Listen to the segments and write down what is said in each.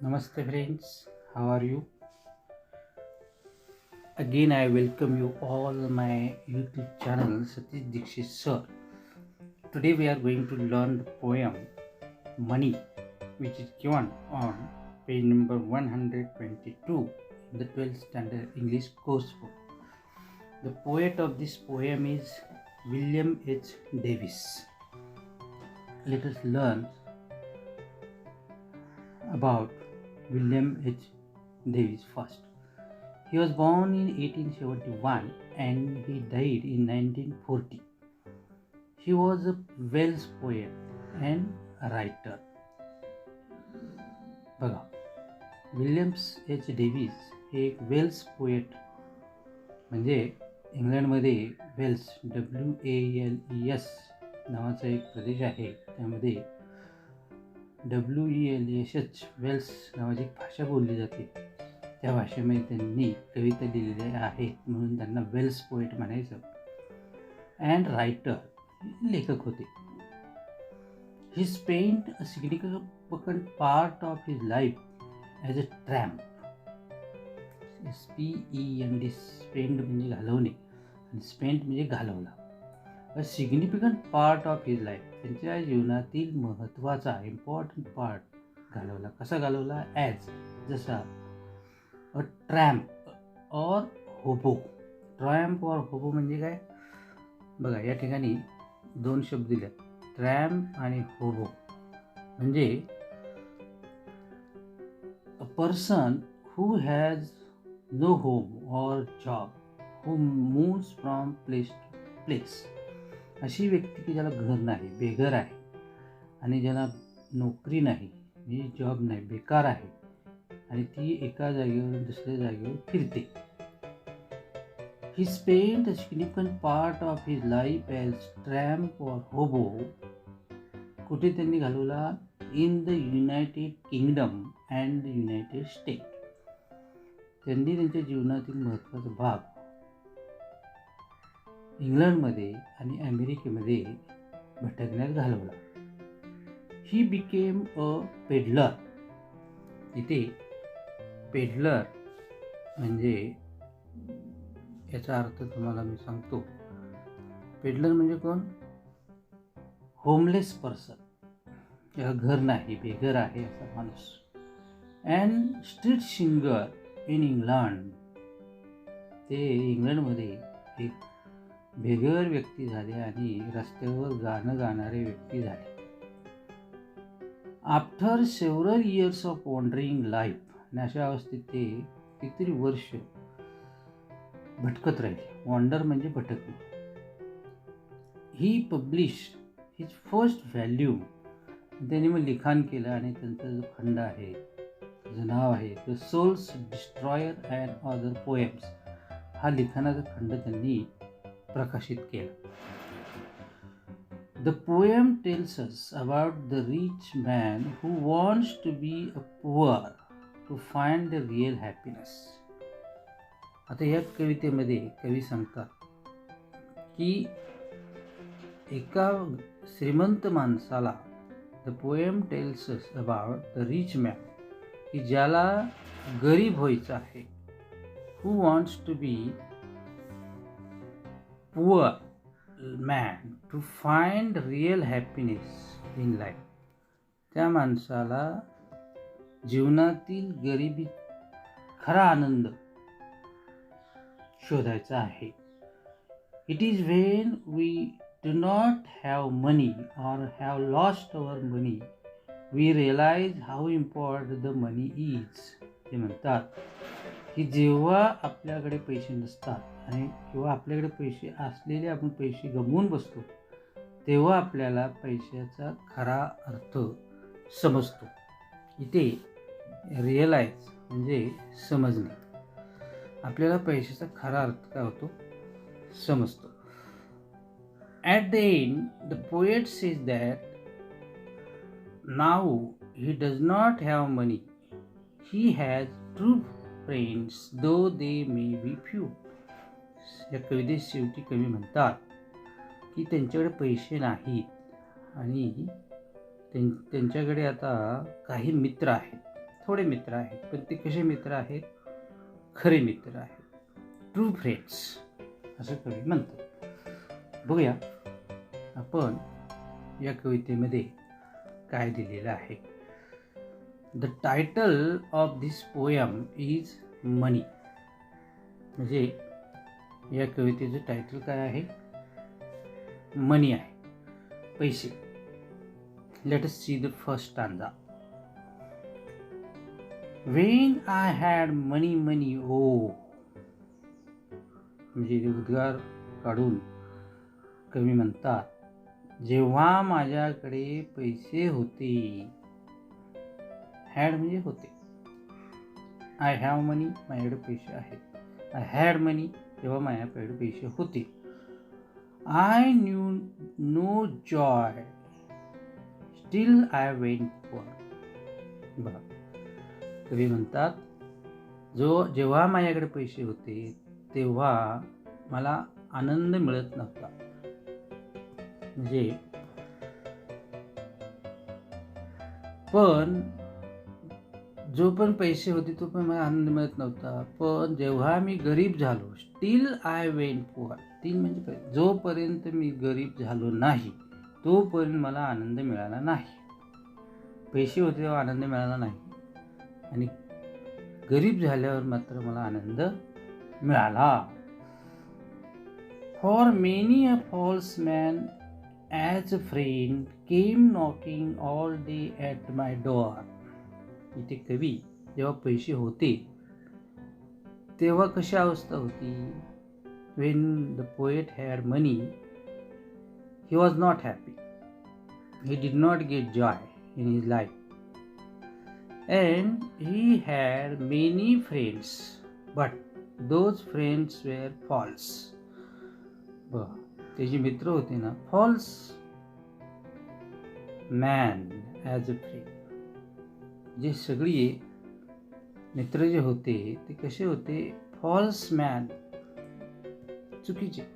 Namaste friends, how are you? Again I welcome you all my YouTube channel Satish Dixit sir. Today we are going to learn the poem Money, which is given on page number 122 in the 12th standard English course book. The poet of this poem is William H. Davis. Let us learn about William H. Davis first. He was born in 1871 and he died in 1940. He was a Welsh poet and a writer. बघा, Williams H Davis हे एक Wales poet म्हणजे इंग्लंडमध्ये Wales WALES नावाचा एक प्रदेश आहे. त्यामध्ये WELSH Wales नावाची एक भाषा बोलली जाते. त्या भाषेमध्ये त्यांनी कविता लिहिलेल्या आहेत म्हणून त्यांना वेल्स पोएट म्हणायचं. अँड रायटर, लेखक होते. He spent a significant part of his life as a tramp. SPEND, spend म्हणजे घालवणे आणि स्पेंट म्हणजे घालवला. A significant part of his life, त्यांच्या जीवनातील महत्त्वाचा इम्पॉर्टंट पार्ट घालवला. कसा घालवला? ॲज, जसा अ ट्रॅम्प और होबो. ट्रॅम्प और होबो म्हणजे काय? बघा, या ठिकाणी दोन शब्द दिले, ट्रॅम्प आणि होबो. म्हणजे a person who has no home or job, who moves from place to place. अशी व्यक्ती की ज्याला घर नाही, बेघर आहे आणि ज्याला नोकरी नाही, म्हणजे जॉब नाही, बेकार आहे आणि ती एका जागेवरून दुसऱ्या जागेवर फिरते. ही spent a significant part of his life as tramp और होबो. कुठे त्यांनी घालवला? In the United kingdom and United state. त्यांनी त्यांच्या जीवनातील महत्त्वाचा भाग इंग्लंडमध्ये आणि अमेरिकेमध्ये भटकण्यात घालवला. He became a peddler. इथे पेडलर म्हणजे याचा अर्थ तुम्हाला मी सांगतो. पेडलर म्हणजे कोण? होमलेस पर्सन, ज्याला घर नाही, बेघर आहे असा माणूस. And street singer in England. ते इंग्लंडमध्ये एक बेघर व्यक्ती झाले आणि रस्त्यावर गाणं गाणारे व्यक्ती झाले. After several years of wandering life, आणि अशा अवस्थेत ते कितीतरी वर्ष भटकत राहिले. वॉन्डर म्हणजे भटकणे. ही पब्लिश्ड हिज फर्स्ट व्हॅल्यूम. त्यांनी मग लिखाण केलं आणि त्यांचा जो खंड आहे, त्याचं नाव आहे the soul's destroyer and other poems. हा लिखाणाचा खंड त्यांनी प्रकाशित केला. The poem tells us about the rich man who wants to be a poor to find the real happiness. आता या कवितेमध्ये कवी सांगतात की एका श्रीमंत माणसाला, the poem tells us about the rich man, की ज्याला गरीब व्हायचं आहे, who wants to be poor man to find real happiness in life. त्या माणसाला जीवनातील गरिबी खरा आनंद शोधायचा आहे. It is when we do not have money or have lost our money we realize how important the money is. ते म्हणतात की जेव्हा आपल्याकडे पैसे नसतात आणि किंवा आपल्याकडे पैसे असलेले आपण पैसे गमवून बसतो, तेव्हा आपल्याला पैशाचा खरा अर्थ समजतो. इथे रिअलाइज म्हणजे समजणे. आपल्याला पैशाचा खरा अर्थ काय होतो समजतो. At the end the poet says that now he does not have money, he has true friends though they may be few. या कवितेत शेवटी कवी म्हणतात की त्यांच्याकडे पैसे नाहीत आणि त्यांच्याकडे आता काही मित्र आहेत, थोडे मित्र आहेत, पण ते कसे मित्र आहेत? खरे मित्र आहेत, ट्रू फ्रेंड्स असं कवी म्हणतात. बघूया आपण या कवितेमध्ये काय दिलेलं आहे. The title of this poem is money. म्हणजे या कवितेचं टायटल काय आहे? मनी आहे, पैसे. Let us see the first stanza. When I had money, oh. म्हणजे उद्गार काढून कवी म्हणतात, जेव्हा माझ्याकडे पैसे होते. हॅड म्हणजे होते. आय हॅव मनी, माझ्याकडे पैसे आहेत. आय हॅड मनी, तेव्हा माझ्याकडे पैसे होते. I knew no joy, still I went for. बघा, कवी म्हणतात, जेव्हा माझ्याकडे पैसे होते तेव्हा मला आनंद मिळत नव्हता. म्हणजे पण जो पण पैसे होते तो पण मला आनंद मिळत नव्हता. पण जेव्हा मी गरीब झालो, steel I went poor. Steel म्हणजे जोपर्यंत मी गरीब झालो नाही तोपर्यंत मला आनंद मिळाला नाही. पैसे होते तेव्हा आनंद मिळाला नाही, आणि गरीब झाल्यावर मात्र मला आनंद मिळाला. For many a false man as a friend came knocking all day at my door. इथे कवी जेव्हा पैसे होते तेव्हा कशी अवस्था होती? When the poet had money, he was not happy. He did not get joy in his life. And he had many friends, but those friends were false. ते जे मित्र होते ना, false man as a friend. जे सगळे मित्र जे होते ते कसे होते? false man, चुकीचे,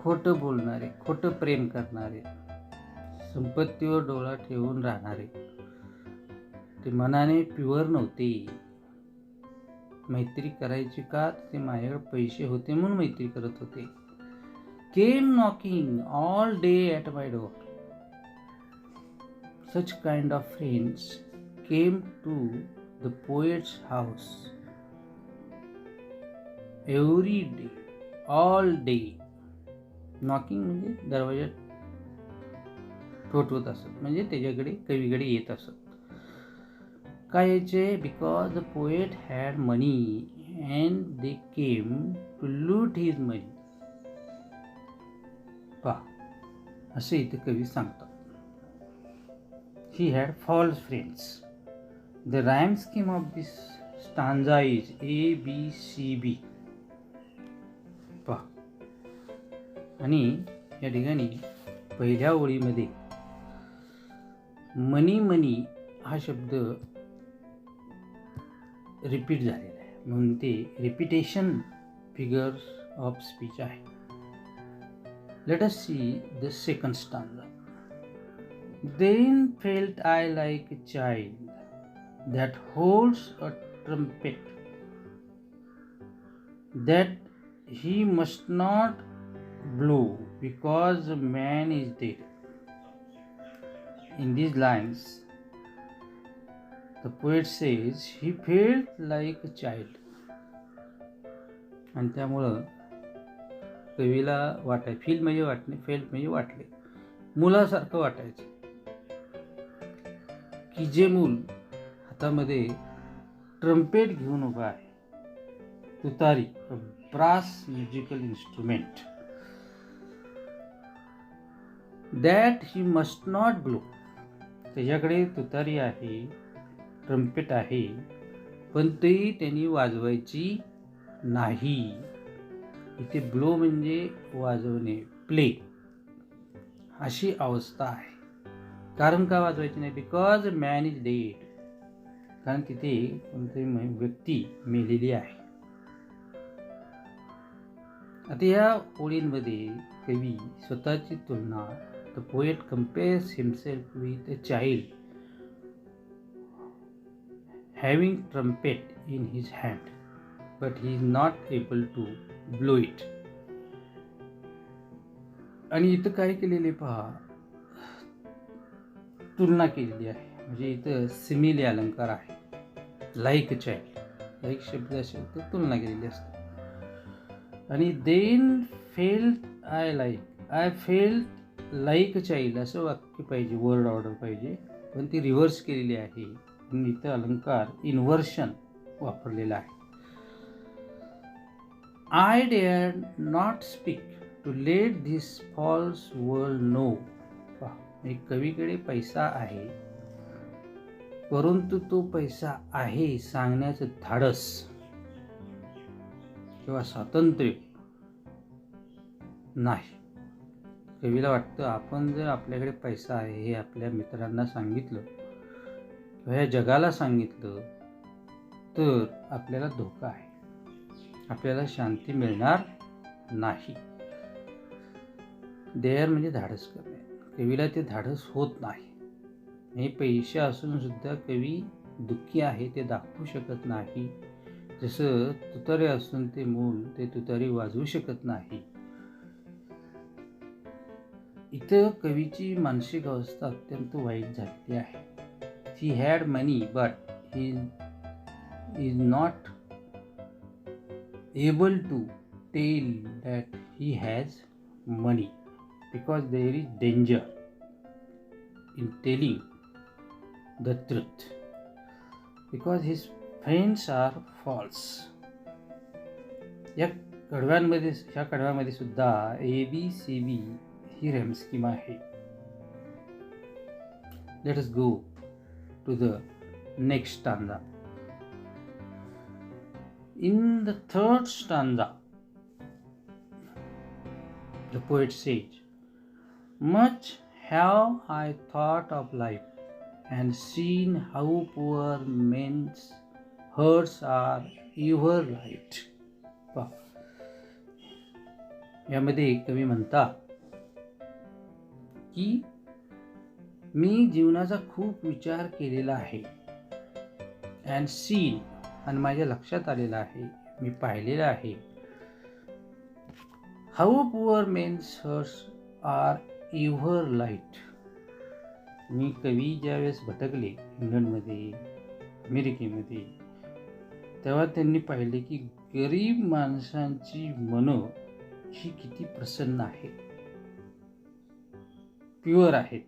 खोटं बोलणारे, खोटं प्रेम करणारे, संपत्तीवर डोळा ठेवून राहणारे. ते मनाने प्युअर नव्हते. मैत्री करायची का? ते माझ्याकडे पैसे होते म्हणून मैत्री करत होते. Came knocking all day at my door. Such kind of friends came to the poet's house every day, all day. Knocking म्हणजे दरवाजात ठोठवत असत, म्हणजे त्याच्याकडे कवीकडे येत असत. काय यायचे? Because the poet had money and they came to loot his money. पहा, असे इथे कवी सांगतात. He had false friends. The rhyme scheme of this stanza is ABCB. पहा, आणि या ठिकाणी पहिल्या ओळीमध्ये मनी मनी हा शब्द रिपीट झालेला आहे, म्हणून ते रिपिटेशन फिगर्स ऑफ स्पीच आहे. Let us see the second stanza. Then felt I like a child that holds a trumpet that he must not blow because man is dead. In these lines, the poet says he felt like a child. आणि त्यामुळं कवीला feel म्हणजे वाटणे, felt म्हणजे वाटले, मुलासारखं वाटायचं की जे मूल हातामध्ये ट्रम्पेट घेऊन उभं आहे, तुतारी, brass musical instrument, that he must not blow. त्याच्याकडे तुतारी आहे, ट्रम्पेट आहे, पण ती त्यांनी वाजवायची नाही. इथे ब्लो म्हणजे वाजवणे, प्ले, अशी अवस्था आहे. कारण का वाजवायची नाही? Because man is dead. कारण तिथे कोणतरी व्यक्ती मेलेली आहे. आता या ओळींमध्ये कवी स्वतःची तुलना, the poet compares himself with a child having trumpet in his hand, but he is not able to blow it. आणि इथं काय केलेले पहा, तुलना केलेली आहे. म्हणजे इथं सिमिली अलंकार आहे. लाईक चाइल्ड, लाईक शब्द असेल तर तुलना केलेली असते. आणि then felt I felt like child असं वाक्य पाहिजे, वर्ड ऑर्डर पाहिजे, पण ती रिव्हर्स केलेली आहे. इथं अलंकार इन्व्हर्शन वापरलेला आहे. I dare not speak to let this false world know. एक कवीकडे पैसा आहे, परंतु तो पैसा आहे सांगण्याचं धाडस किंवा स्वातंत्र्य नाही. कवीला वाटतं आपण जर आपल्याकडे पैसा आहे हे आपल्या मित्रांना सांगितलं किंवा या जगाला सांगितलं तर आपल्याला धोका आहे, आपल्याला शांती मिळणार नाही. डेअर म्हणजे धाडस करणे. कवीला ते धाडस होत नाही. हे पैसे असून सुद्धा कवी दुःखी आहे ते दाखवू शकत नाही. जसं तुतारे असून ते मूल ते तुतारी वाजवू शकत नाही. इथं कवीची मानसिक अवस्था अत्यंत वाईट झालेली आहे. He had money but he is not able to tell that he has money because there is danger in telling the truth because his friends are false. ह्या कडव्यामध्ये सुद्धा ABCB ही रॅम स्कीम आहे. Let us go to the next stanza. In the third stanza, the poet says, much have I thought of life and seen how poor men's hearts are ever light. यामध्ये कवी म्हणतात की मी जीवनाचा खूप विचार केलेला आहे. अँड सीन, आणि माझ्या लक्षात आलेला आहे, मी पाहिलेलं आहे. How poor men's hearts are ever light. मी कवी ज्यावेळेस भटकले इंग्लंडमध्ये, अमेरिकेमध्ये, तेव्हा त्यांनी पाहिले की गरीब माणसांची मनं ही किती प्रसन्न आहेत, प्युअर आहेत.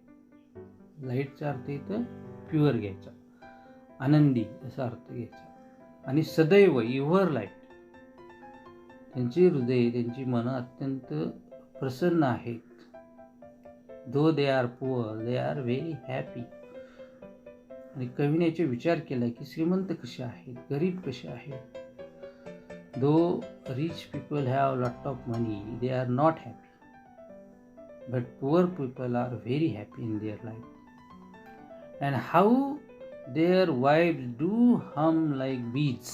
लाईटचा अर्थ इथं प्युअर घ्यायचा, आनंदी असा अर्थ घ्यायचा. आणि सदैव एव्हर लाईट, त्यांचे हृदय त्यांची मनं अत्यंत प्रसन्न आहेत. Though they are poor they are very happy. आणि कवीने याचे विचार केला की श्रीमंत कसे आहेत, गरीब कसे आहेत. Though rich people have lot of money they are not happy, but poor people are very happy in their life. And how their wives do hum like bees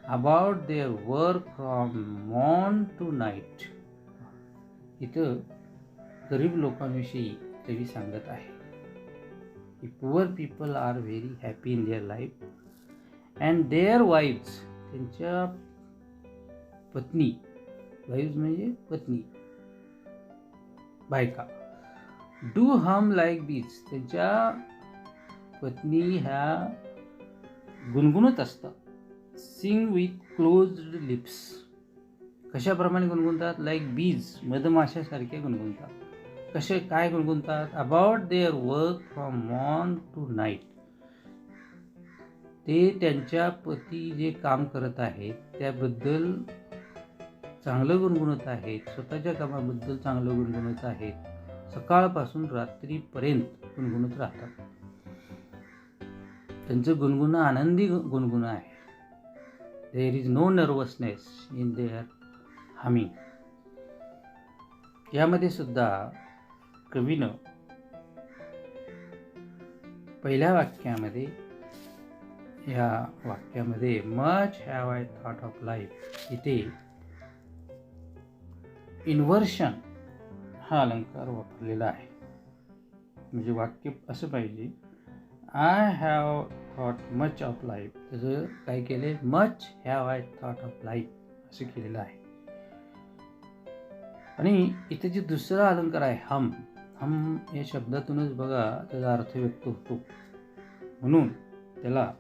about their work from morn to night. इथं गरीब लोकांविषयी कवी सांगत आहे की poor people are very happy in their life and their wives, त्यांच्या पत्नी, wife's म्हणजे पत्नी, बायका, डू हम लाईक बीज, त्यांच्या पत्नी ह्या गुणगुणत असतात. सिंग विथ क्लोज्ड लिप्स, कशाप्रमाणे गुणगुणतात, लाईक बीज, मधमाशासारखे गुणगुणतात. कसे काय गुणगुणतात, about their work from morn to night. ते त्यांच्या पती जे काम करत आहेत त्याबद्दल चांगलं गुणगुणत आहेत, स्वतःच्या कामाबद्दल चांगलं गुणगुणत आहेत, सकाळपासून रात्रीपर्यंत गुणगुणत राहतात. त्यांचं गुणगुणं आनंदी गुणगुणं आहे. There is no nervousness in their humming. यामध्ये सुद्धा कवीनं पहिल्या वाक्यामध्ये, या वाक्यामध्ये much have I thought of life, इथे इन्व्हर्शन हा अलंकार वापरलेला आहे. म्हणजे वाक्य असं पाहिजे, I have thought much of life. त्याचं काय केले, much have I thought of life असं केलेलं आहे. आणि इथे जे दुसरा अलंकार आहे हम, हम या शब्दातूनच बघा त्याचा अर्थ व्यक्त होतो. म्हणून त्याला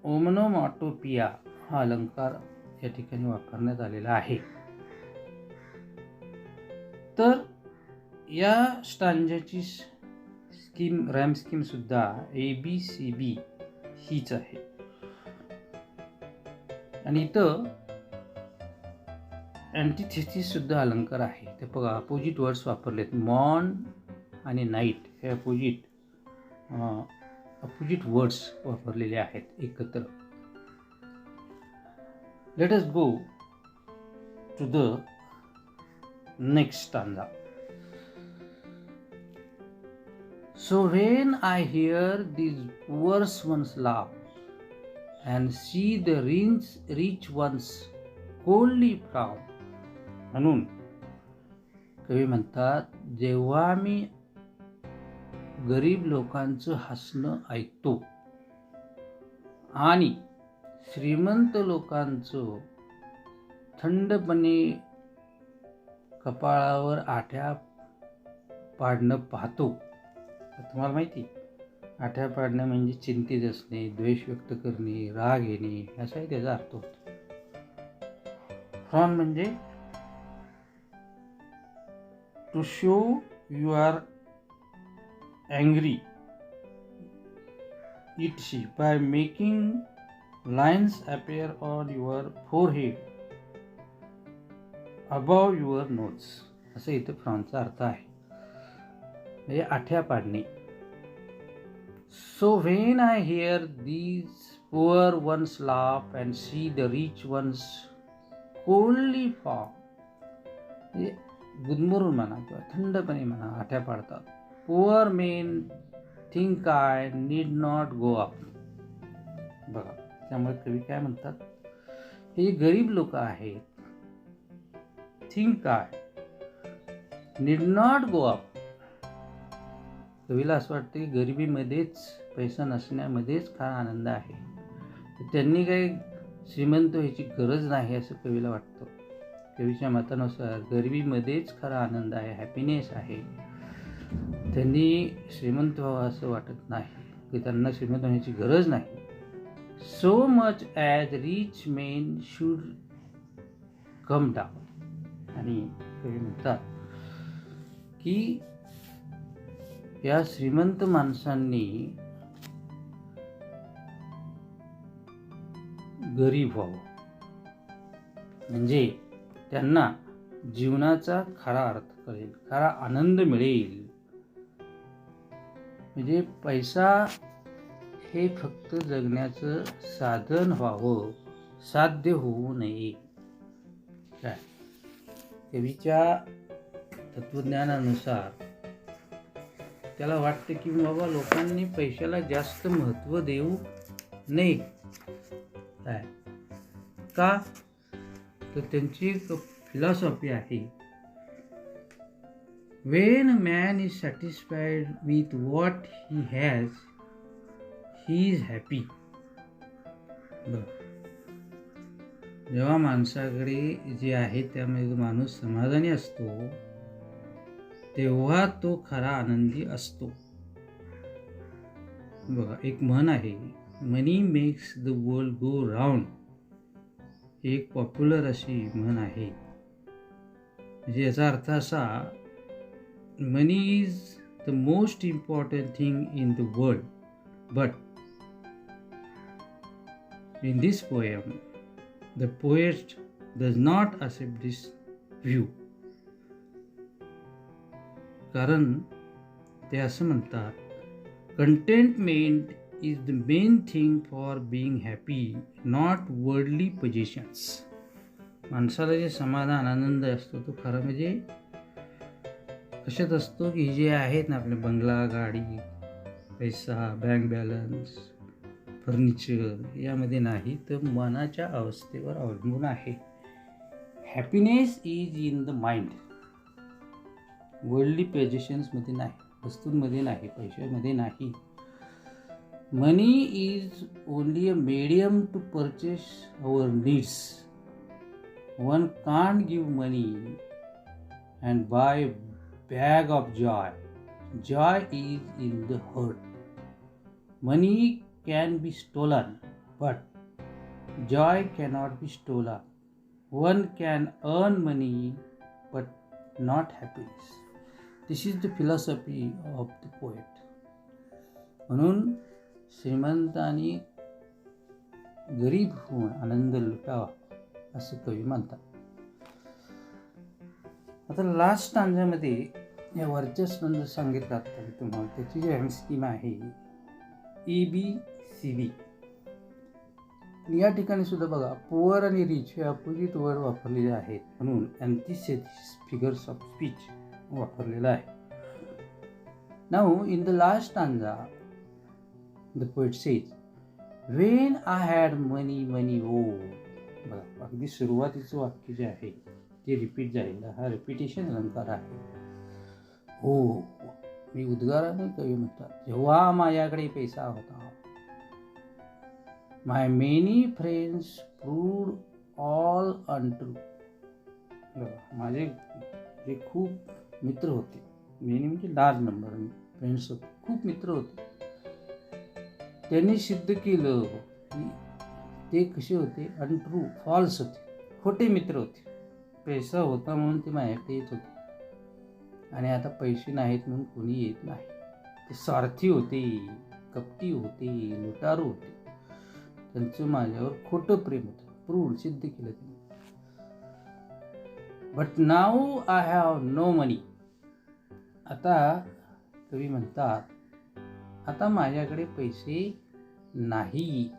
ओमनोमॅटोपिया हा अलंकार या ठिकाणी वापरण्यात आलेला आहे. तर या स्टांजाची स्कीम, रॅम स्कीम सुद्धा ABCB हीच आहे. आणि इथं अँटिथेसिस सुद्धा अलंकार आहे. ते बघा अपोजिट वर्ड्स वापरलेत. मॉर्न आणि नाईट हे अपोजिट वर्ड्स वापरलेले आहेत एकत्र. Let us go to the next stanza. So when I hear these poor ones laugh and see the rich ones coldly frown. म्हणून कवी म्हणतात, जेव्हा मी गरीब लोकांचं हसणं ऐकतो आणि श्रीमंत लोकांचं थंडपणे कपाळावर आठ्या पाडणं पाहतो. तुम्हाला माहिती, आठ्या पाडणं म्हणजे चिंतित असणे, द्वेष व्यक्त करणे, राग येणे असाही त्याचा अर्थ होतो. फ्रॉन म्हणजे to show you are angry it she by making lines appear on your forehead above your nose असं इथं फ्रॉनचा अर्थ आहे. म्हणजे आठ्या पाडणे. So when I hear these poor ones laugh and see the rich ones coldly frown, म्हणजे गुदमरून म्हणा किंवा थंडपणे म्हणा आठ्या पाडतात. Poor men think I need not go up. बघा त्यामुळे कवी काय म्हणतात, हे गरीब लोक आहेत, think I need not go up. कवीला असं वाटतं की गरिबीमध्येच, पैसा नसण्यामध्येच खरा आनंद आहे. त्यांनी काही श्रीमंत व्हायची गरज नाही असं कवीला वाटतं. कवीच्या मतानुसार गरिबीमध्येच खरा आनंद आहे, हॅपीनेस आहे. त्यांनी श्रीमंत व्हावं असं वाटत नाही, की त्यांना श्रीमंत होण्याची गरज नाही. So much as rich main should come down. आणि कवी म्हणतात की या श्रीमंत माणसांनी गरीब व्हावं, म्हणजे त्यांना जीवनाचा खरा अर्थ कळेल, खरा आनंद मिळेल. म्हणजे पैसा हे फक्त जगण्याचं साधन व्हावं, साध्य होऊ नये. काय कवीच्या तत्वज्ञानानुसार त्याला वाटतं की बाबा लोकांनी पैशाला जास्त महत्त्व देऊ नये. काय का, तर त्यांची एक फिलॉसॉफी आहे, when a man is satisfied with what he has, he is happy. जेव्हा माणसाकडे जे आहे त्यामध्ये माणूस समाधानी असतो तेव्हा तो खरा आनंदी असतो. बघा एक म्हण आहे, money makes the world go round. एक पॉप्युलर अशी म्हण आहे. म्हणजे याचा अर्थ असा, money is the most important thing in the world, but in this poem the poet does not accept this view. कारण ते असं म्हणतात, contentment is the main thing for being happy, not worldly positions. माणसाला जे समाधान आनंद असतो तो खरं म्हणजे कशात असतो की जे आहेत ना आपले बंगला, गाडी, पैसा, बँक बॅलन्स, फर्निचर यामध्ये नाही, तर मनाच्या अवस्थेवर अवलंबून आहे. Happiness is in the mind, worldly पोझिशन्समध्ये नाही, वस्तूंमध्ये नाही, पैशामध्ये नाही. Money is only a medium to purchase our needs. One can't give money and buy a bag of joy. Joy is in the heart. Money can be stolen, but joy cannot be stolen. One can earn money, but not happiness. This is the philosophy of the poet. म्हणून श्रीमंतांनी गरीब होऊन आनंद लुटावा असं कवी म्हणतात. आता last स्टांजामध्ये या वरच्या स्पंद सांगितलं आता तुम्हाला त्याची जी स्कीम आहे ABCD. या ठिकाणी सुद्धा बघा पुअर आणि रिच हे अपोजिट वर्ड वापरलेले आहेत म्हणून अँटिथेसिस फिगर्स ऑफ स्पीच वापरलेला आहे. Now in the last stanza the poet says when I had money money O. बघा अगदी सुरुवातीचं वाक्य जे आहे ते रिपीट जाईल. हा रिपिटेशन अलंकार आहे. हो मी उद्गाराने कवी म्हणतात जेव्हा माझ्याकडे पैसा होता. My many friends proved all untrue. माझे जे खूप मित्र होते मेनी म्हणजे लार्ज नंबर फ्रेंड्स होते खूप मित्र होते त्यांनी सिद्ध केलं की ते कसे होते अनट्रू फॉल्स होते खोटे मित्र होते. पैसा होता म्हणून ते माझ्याकडे येत होते आणि आता पैसे नाहीत म्हणून कोणी येत नाही. ते स्वार्थी होते कपटी होते लुटारू होते. त्यांचं माझ्यावर खोटं प्रेम होतं. प्रूव्ड सिद्ध केलं त्यांनी. But now I have no money. आता कवी म्हणतात आता माझ्याकडे पैसे नाही.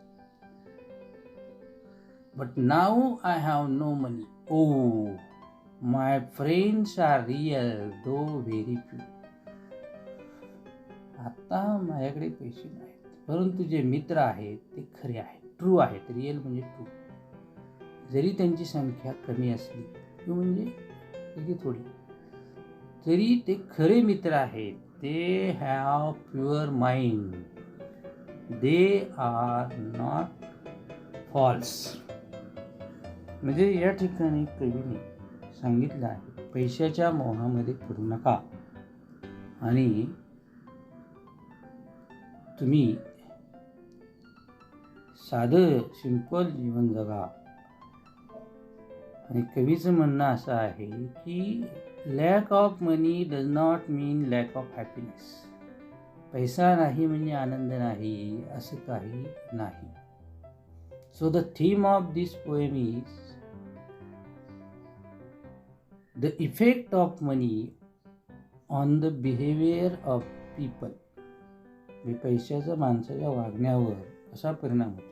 But now I have no money. O my friends are real though very few. आता माझ्याकडे पैसे नाहीत परंतु जे मित्र आहेत ते खरे आहेत ट्रू आहेत. रियल म्हणजे ट्रू. जरी त्यांची संख्या कमी असली किंवा म्हणजे किती थोडी तरी ते खरे मित्र आहेत. They have pure mind. They are not false. म्हणजे या ठिकाणी कवीने सांगितलं आहे पैशाच्या मोहामध्ये पडू नका आणि तुम्ही साधं सिंपल जीवन जगा. आणि कवीचं म्हणणं असं आहे की lack of money does not mean lack of happiness. पैसा नाही म्हणजे आनंद नाही असं काही नाही. So the theme of this poem is the effect of money on the behaviour of people. पैशाचा माणसाच्या वागण्यावर कसा परिणाम होतो.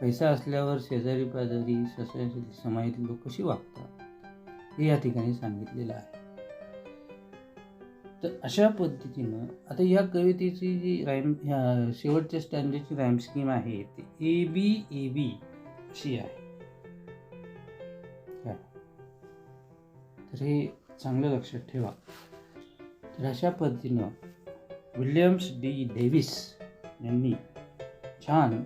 पैसा असल्यावर शेजारी पाजारी सोसायटी समाजातील लोक कशी वागतात हे या ठिकाणी सांगितलेलं आहे. तर अशा पद्धतीनं आता या कवितेची जी राईम ह्या शेवटच्या स्टँडची राईम स्कीम आहे ती ABAB अशी आहे. तर हे चांगलं लक्षात ठेवा. तर अशा पद्धतीनं विल्यम्स डी डेव्हिस यांनी छान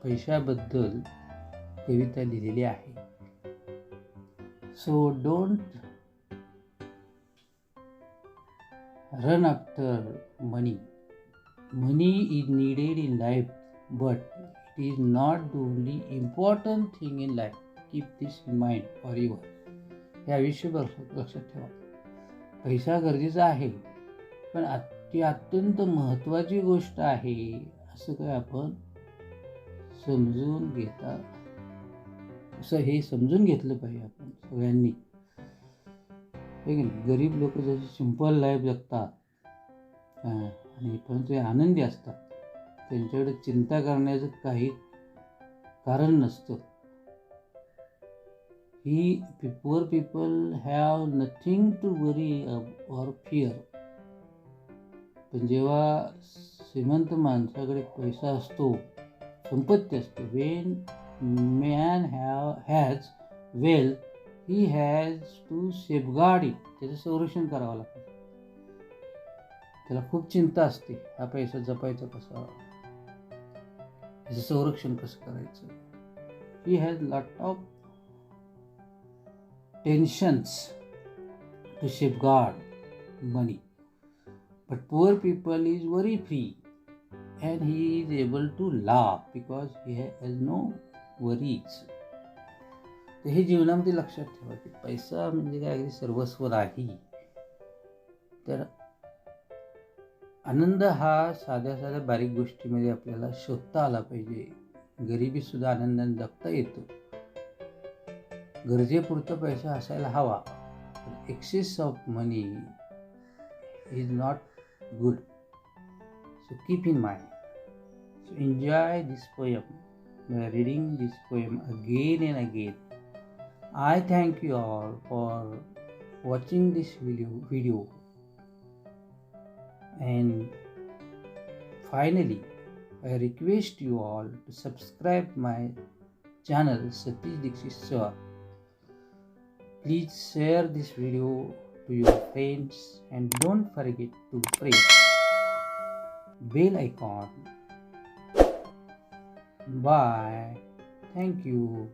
पैशाबद्दल कविता लिहिलेली आहे. So don't run after money. Money is needed in life but it is not the only important thing in life. Keep this in mind for your. हे आयुष्यभर लक्षात ठेवा. पैसा गरजेचा आहे पण ती अत्यंत महत्त्वाची गोष्ट आहे असं काय आपण समजून घेता असं हे समजून घेतलं पाहिजे आपण सगळ्यांनी. गरीब लोक जसे सिंपल लाईफ जगतात आणि परंतु ते आनंदी असतात. त्यांच्याकडे चिंता करण्याचं काही कारण नसतं. Poor people have nothing to worry or fear. पण जेव्हा श्रीमंत माणसाकडे पैसा असतो संपत्ती असते. When man has wealth he has to safeguard it. त्याचं संरक्षण करावं लागतं. त्याला खूप चिंता असते हा पैसा जपायचा कसा याचं संरक्षण कसं करायचं. He has lot of tensions to safeguard money, but poor people is very free and he is able to laugh because he has no worries. तर हे जीवनामध्ये लक्षात ठेवा की पैसा म्हणजे काय अगदी सर्वस्व नाही. तर आनंद हा साध्या साध्या बारीक गोष्टीमध्ये आपल्याला शोधता आला पाहिजे. गरिबी सुद्धा आनंदाने जगता येतो. गरजेपुरता पैसा असायला हवा. Excess of money is not good, so keep in mind. So enjoy this poem by reading this poem again and again. I thank you all for watching this video and finally I request you all to subscribe my channel Satish Dixit Sir. Please share this video to your friends and don't forget to press bell icon. Bye. Thank you.